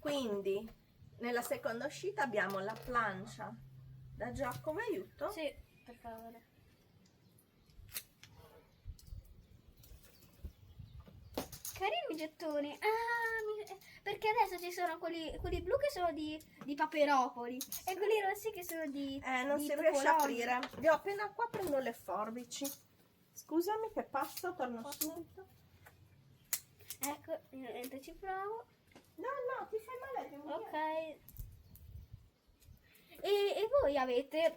Quindi nella seconda uscita abbiamo la plancia da Giacomo, aiuto. Sì, per favore. Carini i gettoni. Perché adesso ci sono quelli blu che sono di Paperopoli e quelli rossi che sono di Non di si riesce a Topologhi. aprire. Io appena qua prendo le forbici. Scusami che passo, torno subito. Ecco, niente, ci provo. No, ti fai male, devo Ok. dire. E voi avete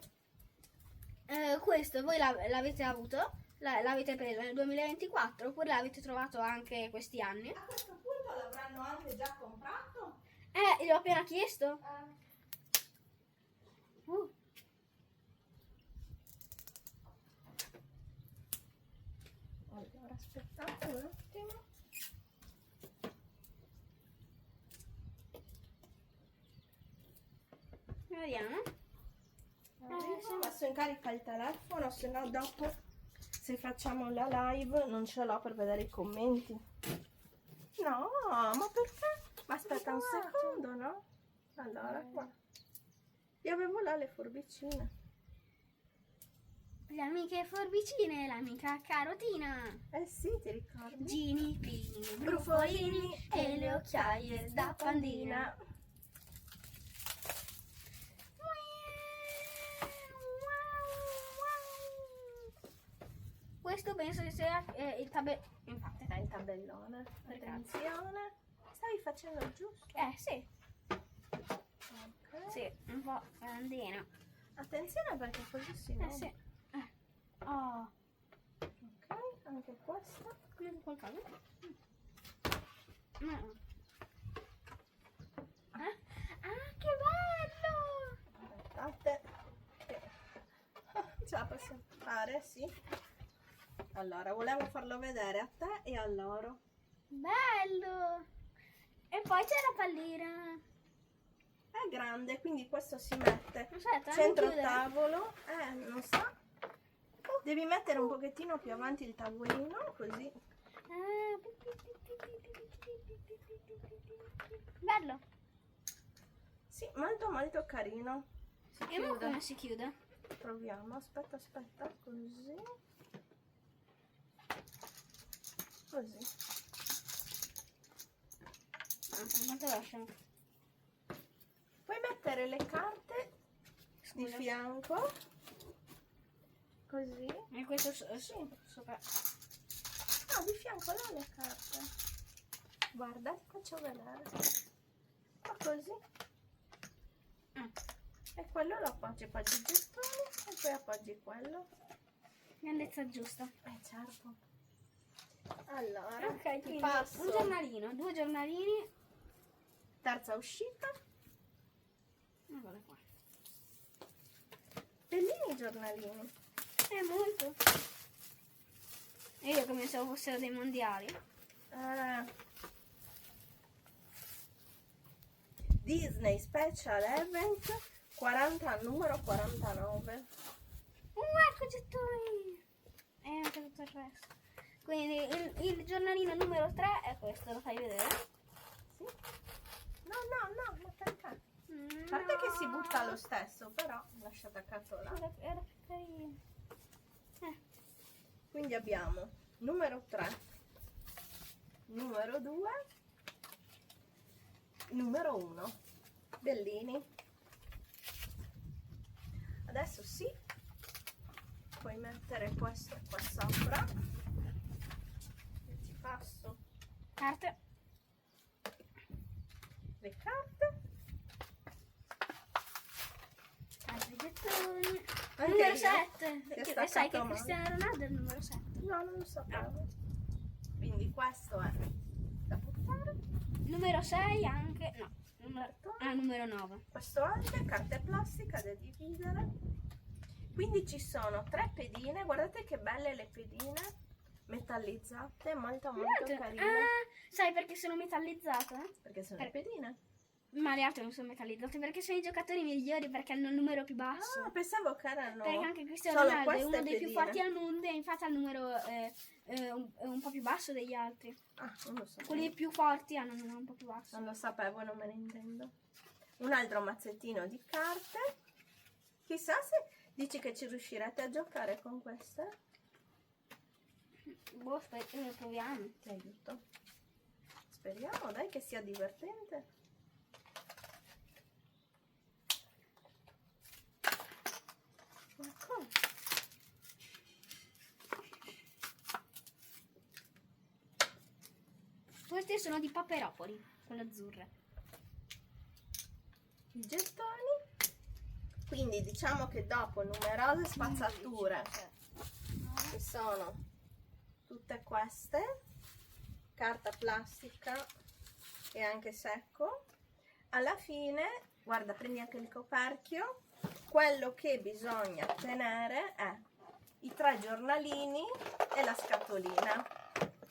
questo, voi l'avete avuto? L'avete preso nel 2024 oppure l'avete trovato anche questi anni? A questo punto l'avranno anche già comprato? L'ho appena chiesto. Allora, aspettate un attimo. Vediamo. Ho messo in carica il telefono, se no dopo, se facciamo la live, non ce l'ho per vedere i commenti. No, ma perché? Ma aspetta un secondo, no? Allora, qua. Io avevo là le forbicine. Le amiche forbicine, l'amica carotina. Eh sì, ti ricordi? Gini, pini, brufolini e le occhiaie da pandina. Questo penso che sia il tabellone. Infatti È il tabellone. Attenzione. Stavi facendo il giusto? sì, Ok. sì, un po' grandino. Attenzione perché così si vede. Sì. Oh, Ok, anche questo. qui qualcosa? No. Che bello! Aspettate. Ce la possiamo fare, sì. Allora, volevo farlo vedere a te e a loro. Bello! E poi c'è la pallina. È grande, quindi questo si mette Aspetta, centro non chiudere. tavolo. Non so. Devi mettere un pochettino più avanti il tavolino, così. Bello. Sì, molto molto carino. Si E ora come chiude. si chiude? Proviamo, aspetta, così. Così. Quanto lasciamo? Puoi mettere le carte di Scusa. fianco. Così. E questo sopra. Ah, di fianco là le carte. Guarda, ti faccio vedere. Fa così. E quello lo appoggi i gettoni e poi appoggi quello. Grandezza giusta. Certo. Allora, Ok, ti quindi passo. un giornalino, 2 giornalini. Terza uscita. Guarda qua. Bellini i giornalini. È molto. E io come se fossero dei mondiali. Disney Special Event 40 numero 49. Ecco i gettoni. E anche tutto il resto. Quindi il giornalino numero 3 è questo, lo fai vedere? Sì. No, ma perché? A parte che si butta lo stesso, però lasciate accanto là. Era più carino. Quindi abbiamo numero 3, numero 2, numero 1. Bellini. Adesso sì, puoi mettere questo qua sopra. E ti passo Carte. le carte. Altri gettoni. Anche Numero io. 7. Si è E staccato sai che male. Cristiano Ronaldo è il numero 7. No, non lo sapevo. Quindi questo è da buttare. Numero 6 anche. No. Numero 9. Questo anche, carte plastica da dividere. Quindi ci sono 3 pedine, guardate che belle le pedine metallizzate, molto carine. Sai perché sono metallizzate? Perché sono le pedine. Ma le altre non sono metallizzato perché sono i giocatori migliori, perché hanno il numero più basso. Ah, pensavo che erano Perché anche Cristiano solo Ronaldo è queste uno dei più pedine. forti al mondo e infatti ha il numero un po' più basso degli altri. Ah, non lo so. Quelli più forti hanno un numero un po' più basso. Non lo sapevo, non me ne intendo. Un altro mazzettino di carte. Chissà se dici che ci riuscirete a giocare con queste. Boh, proviamo. Ti aiuto. Speriamo, dai, che sia divertente. Ecco. Queste sono di Paperopoli, quelle azzurre. I gettoni. Quindi diciamo che dopo numerose spazzature, che sono tutte queste, carta plastica e anche secco, alla fine, guarda, prendi anche il coperchio, quello che bisogna tenere è i 3 giornalini e la scatolina.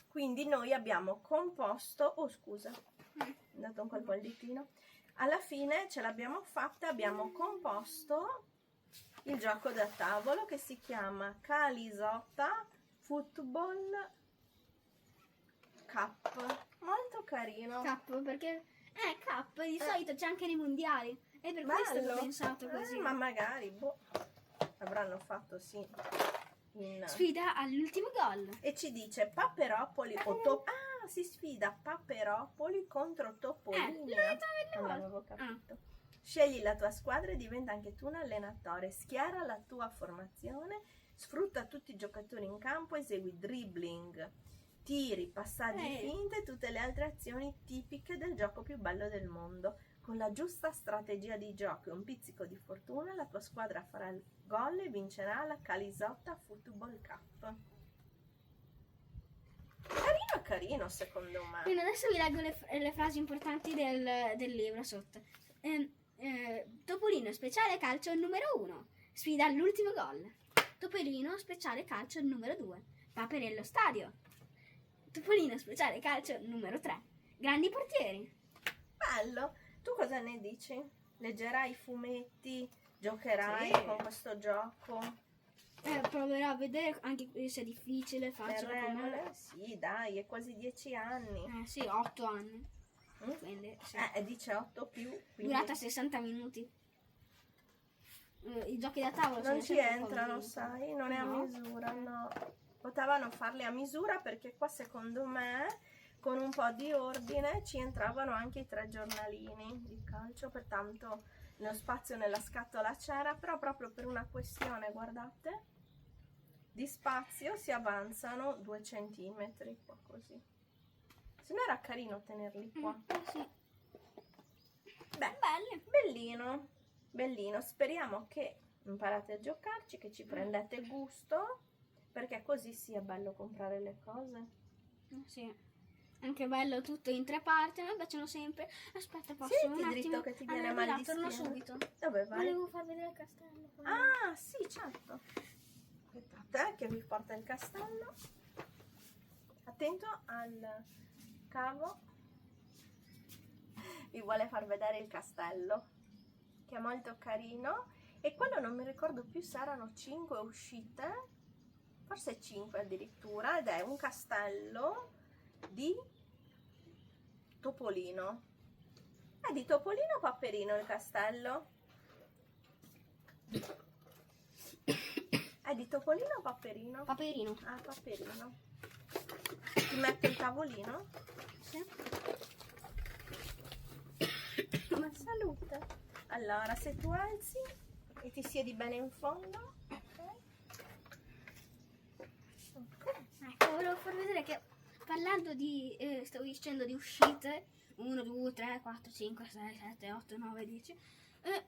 Quindi noi abbiamo composto, oh scusa, ho dato un colpo al ditino, alla fine ce l'abbiamo fatta, abbiamo composto il gioco da tavolo che si chiama Calisotta Football Cup, molto carino. Cup, perché Cup di solito c'è anche nei mondiali e per questo Bello. l'ho pensato così. Ma magari boh, avranno fatto sì in... Sfida all'ultimo gol. E ci dice Paperopoli si sfida Paperopoli contro Topolino. Non l'avevo capito. Scegli la tua squadra e diventa anche tu un allenatore. Schiera la tua formazione, sfrutta tutti i giocatori in campo, esegui dribbling, tiri, passaggi, finte e tutte le altre azioni tipiche del gioco più bello del mondo. Con la giusta strategia di gioco e un pizzico di fortuna, la tua squadra farà il gol e vincerà la Calisotta Football Cup. Carino, carino secondo me. Quindi adesso vi leggo le frasi importanti del libro sotto. Topolino speciale calcio numero 1. Sfida all'ultimo gol. Topolino speciale calcio numero 2. Paperello stadio. Topolino speciale calcio numero 3. Grandi portieri. Bello. Tu cosa ne dici? Leggerai i fumetti? Giocherai Sì. con questo gioco? Proverò a vedere anche se è difficile, Per facile regole? come... Sì, dai, è quasi 10 anni. Sì, 8 anni. Mm? Quindi, sì. Dice 8 più. Quindi Durata 60 minuti. I giochi da tavolo non sono ci sempre un po' entrano, lunghi. sai? Non è a No? misura, no. Potevano farli a misura perché qua secondo me con un po' di ordine ci entravano anche i 3 giornalini di calcio, pertanto lo spazio nella scatola c'era, però proprio per una questione, guardate, di spazio si avanzano 2 centimetri qua così. Se no era carino tenerli qua. Sì. Beh, Belli. bellino, bellino. Speriamo che imparate a giocarci, che ci prendete gusto, perché così sia bello comprare le cose. Sì. Anche bello tutto in 3 parti. A me piacciono sempre. Aspetta, posso Sì, un ti attimo? dritto che ti viene Allora, mal di torno schiena. subito. Dove vai? Volevo far vedere il castello. Ah, sì, certo. Aspettate, che vi porta il castello. Attento al cavo. Vi vuole far vedere il castello, che è molto carino. E quello non mi ricordo più se erano 5 uscite, forse 5 addirittura, ed è un castello di Topolino. È di Topolino o Paperino il castello? È di Topolino o Paperino? Paperino. Ah, Paperino. Ti metto il tavolino? Sì. Ma salute. Allora, se tu alzi e ti siedi bene in fondo, Ecco, volevo far vedere che parlando di, stavo dicendo di uscite, 1, 2, 3, 4, 5, 6, 7, 8, 9, 10,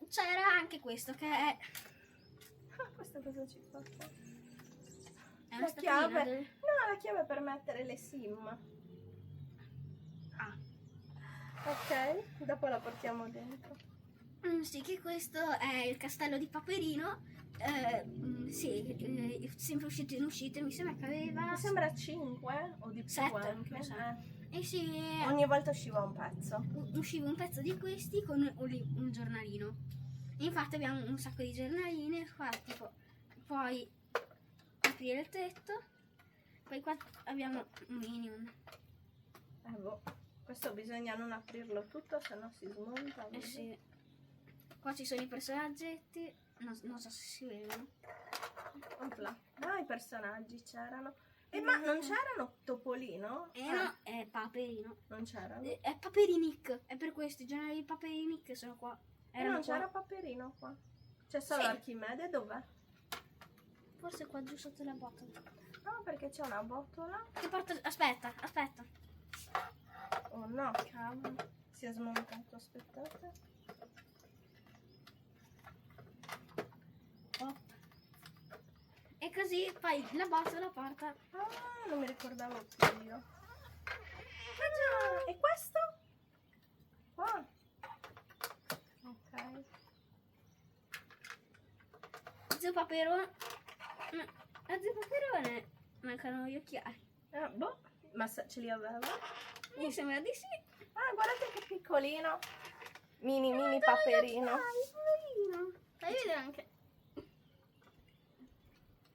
c'era anche questo che è questa cosa ci fa? una La statuina chiave. del- No, la chiave per mettere le sim. Ah, Ok, dopo la portiamo dentro. sì, che questo è il castello di Paperino. Sì, sempre uscite in uscite, mi sembra che aveva... Mi sembra 5 o di più 7, anche. mi sa. E sì, Ogni volta usciva un pezzo. usciva un pezzo di questi con un giornalino. Infatti abbiamo un sacco di giornaline qua, tipo, poi aprire il tetto, poi qua abbiamo un Minion. Boh. Questo bisogna non aprirlo tutto, se no si smonta. Eh sì. Qua ci sono i personaggetti, non so se si vedono. Opla. Ah, i personaggi c'erano. Ma non c'erano Topolino? No, è Paperino. Non c'erano? È Paperinic, è per questo, i giornali di Paperinic sono qua. Erano Non qua. c'era Paperino qua. C'è solo Sì. Archimede, dov'è? Forse qua giù sotto la botola. No, perché c'è una botola. Che porta... Aspetta. Oh no, Cavolo. si è smontato, aspettate. Oh. E così poi la botola porta... Ah, non mi ricordavo più io. Ah già, e questo? Qua. Ok. Zio Paperone... A Zio Paperone mancano gli occhiali. Boh, ma ce li aveva? Mi sembra di sì. Ah, guardate che piccolino. Mini Paperino. Poverino. Fai vedere anche.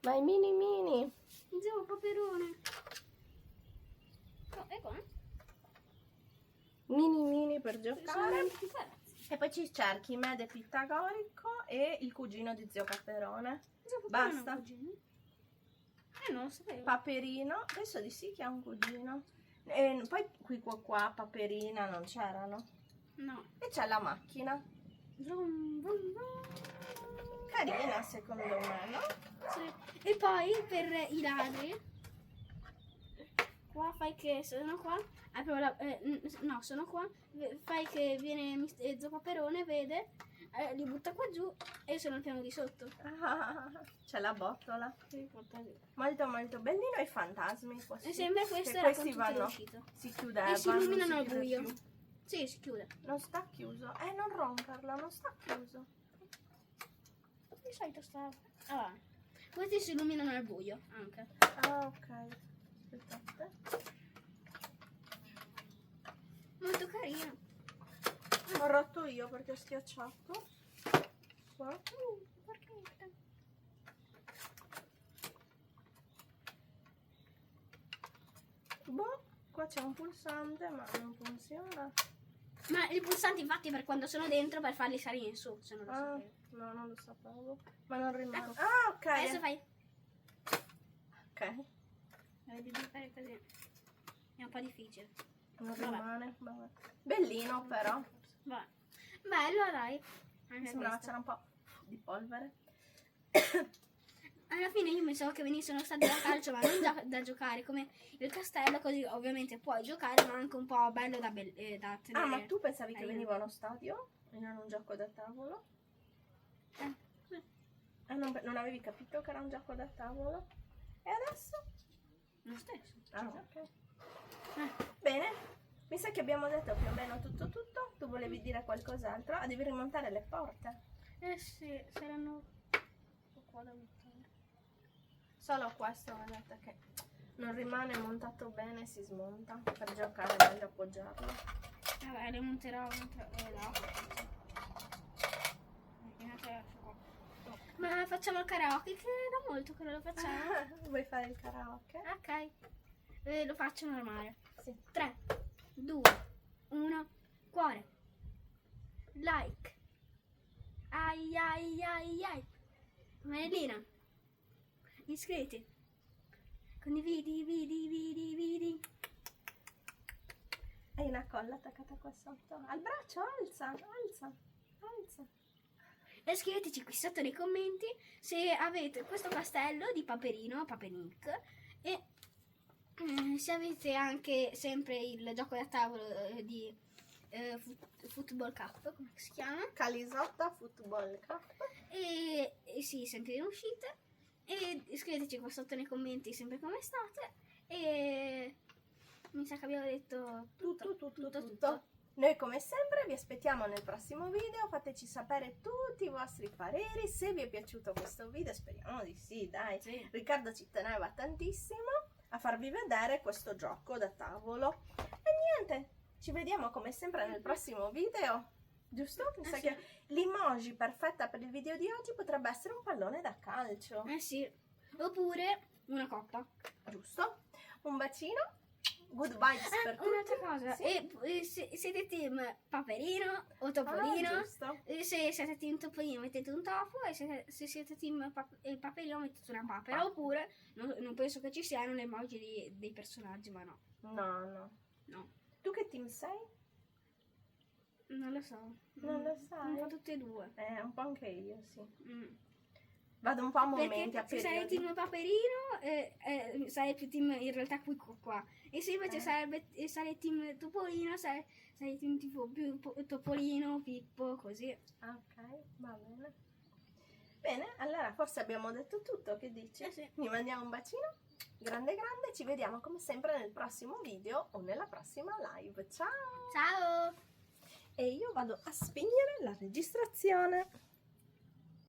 Ma i mini. Zio Paperone. Oh, ecco. Mini per Sono giocare. tutti pazzi. E poi c'è Archimede Pitagorico e il cugino di zio Paperone. Zio Paperone Basta. ha un cugino? Non lo sapevo. Paperino, penso di sì che ha un cugino. E poi qui qua Paperina non c'erano. No. E c'è la macchina. Vroom, vroom, vroom. Carina secondo me, no? Sì. E poi per i ladri, qua fai che sono qua, apro no, sono qua, fai che viene Zio Paperone, vede, li butta qua giù e sono al piano di sotto. Ah, c'è la botola. Sì, porta giù. Molto bellino, i fantasmi. E sembra questo che era questi con tutte le vanno, uscite. si chiudevano. E si illuminano non al si chiude buio. più. Sì, si chiude. Non sta chiuso. Non romperlo, non sta chiuso. Di solito sta... Ah, questi si illuminano al buio anche. Ah, ok. Aspettate. Molto carino. Ho rotto io perché ho schiacciato. Qua. Porchetta. Boh, qua c'è un pulsante ma non funziona. Ma i pulsanti infatti per quando sono dentro per farli salire in su, se non lo Ah, sapevo. no, non lo sapevo. Ma non rimane. Ecco. Ah, ok. Adesso fai... Ok. Devi fare così. È un po' difficile. Non Vabbè. rimane. Vabbè. Bellino però. Vabbè. Bello, dai. Mi Anche sembrava questo. c'era un po' di polvere. Alla fine io pensavo che venissero stati da calcio, ma non da giocare come il castello, così ovviamente puoi giocare, ma anche un po' bello da tenere. Ah, ma tu pensavi che Io. veniva uno stadio e non un gioco da tavolo? Sì. Non avevi capito che era un gioco da tavolo? E adesso? Lo stesso. Ah, ok. Eh. Bene, mi sa che abbiamo detto più o meno tutto. Tu volevi dire qualcos'altro? Ah, devi rimontare le porte. Eh sì, saranno qua da buttare. Solo questo, guardate che non rimane montato bene, si smonta. Per giocare è meglio appoggiarlo. Vabbè, le monterò là. Ma facciamo il karaoke, che da molto che non lo facciamo. Vuoi fare il karaoke? Ok, lo faccio normale. Sì. 3, 2, 1, cuore. Like. Ai ai ai ai. Manellina. Iscriviti. Condividi, vidi. Hai una colla attaccata qua sotto. Al braccio, alza. E scriveteci qui sotto nei commenti se avete questo castello di Paperino, Paperic, e se avete anche sempre il gioco da tavolo di Football Cup, come si chiama? Calisotta Football Cup. E sì, sempre in uscite. E scriveteci qua sotto nei commenti sempre come state. E mi sa che abbiamo detto tutto. Noi come sempre vi aspettiamo nel prossimo video, fateci sapere tutti i vostri pareri, se vi è piaciuto questo video, speriamo di sì, dai. Sì. Riccardo ci teneva tantissimo a farvi vedere questo gioco da tavolo e niente, ci vediamo come sempre nel prossimo video, giusto? Mi sa sì. che l'emoji perfetta per il video di oggi potrebbe essere un pallone da calcio, Eh sì. Oppure una coppa. giusto? Un bacino, good vibes per tutti. Un'altra cosa. Sì. E se siete team Paperino o Topolino, Giusto. se siete team Topolino mettete un topo e se siete team Paperino mettete una papera. Oppure, non penso che ci siano le emoji dei personaggi, ma no. No. No. Tu che team sei? Non lo so. Non lo sai? Un po' tutte e due. Un po' anche io, sì. Mm. Vado un po' a momenti, a Perché se sarei periodi. team Paperino sarei più team in realtà qui qua. E se invece sarei team Topolino sarei team tipo più Topolino, Pippo, così. Ok, va bene. Bene, allora forse abbiamo detto tutto, che dici? Sì. Mi mandiamo un bacino? Grande, ci vediamo come sempre nel prossimo video o nella prossima live. Ciao! Ciao! E io vado a spegnere la registrazione.